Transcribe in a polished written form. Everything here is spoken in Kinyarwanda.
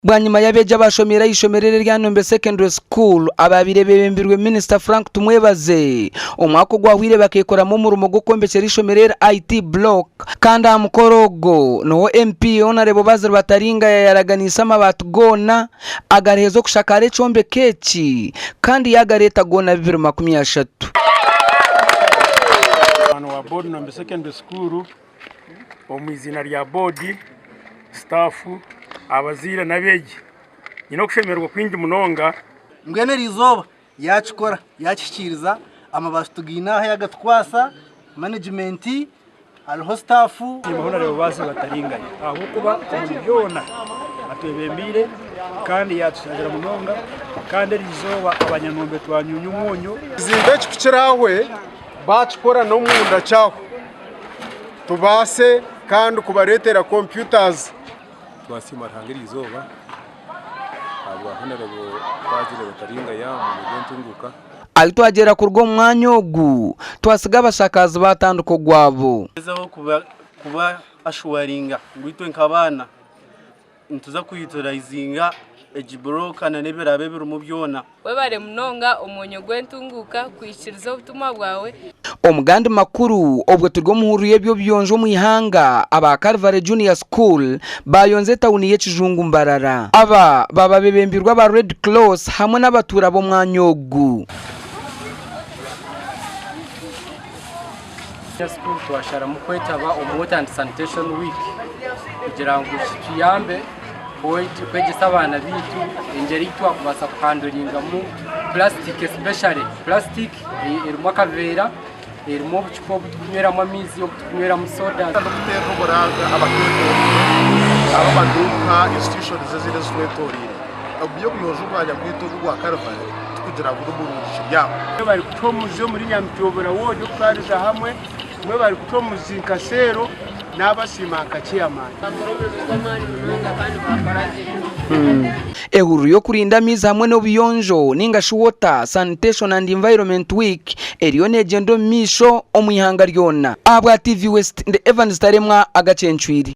Bwanyuma yabeje abashomera ishomerere rya Nombe Secondary School ababire bebembirwe Minister Frank Tumwebaze umwako gwahwire bakekoramo umurumo gukombekera ishomerere IT block kandi amukorogo no MP Honorable Bazir Bataringa yaraganisa amabatu gona agarezo kushakare chombe kechi kandi yagareta gona 2023 wa board Nombe Secondary School omwizina lya board staff abazira nabeje nyino kushemerwa kwinji munonga mbwene rizoba yachikora yachikiriza amabastugina yagatwasa management aliho staff Honorable Bazir Bataringa aho kuba umubyona atwebembire kandi yatushagera munonga kandi rizoba abanyanombe twanyunyu munyu zinde kikirawe bachikora no munda cyaho tubase kandi kubaretera computers twasima rangiri izoba abo Honorable Bazir Bataringa ya mu ntunguka Alitwagera kurwo mwanya ogu twasiga abashakazi batanduko gwabo ezaho kuba ashwaringa ngwitwe nkabana ntuza kuyiturayizinga ejibroka na neberabe birumu byona webare munonga umunyo gwentunguka kwishiriza ubutumwa bwawe omugandi makuru obwo turwo muhuriye byo byonjo mu ihanga aba Calvary Junior School bayonze tawuni y'ekijungu Mbarara aba baba bebembirwa ba Red Cross hamwe n'abatura bo mwanyogu School twashara mu kwetaba Water and Sanitation Week kugira ngo tuyambe kwegesa abana bitu ingeri twakubasa kuhanduringa mu plastic, especially plastic irimo akavera irimo bucupa butunyweramo amizi yo kunyweramo soda no guteka uburanga abakigo abaduka institutions zizire zwetorire abiyo kuyoje ubwanya bw'itugu rwa Calvary kugira ngo uruburushye yabo bari kutomuzo muri Nyamitobora wode kwariza hamwe mwe bari kutomuzi nkasero n'abasimanka kiyamani ehuru yo kurinda miza hamwe no biyonjo ningashi Water Sanitation and Environment Week eriyo negendo misho omwihanga ryona abwa TV West the Evans Taremwa agacenchwiri.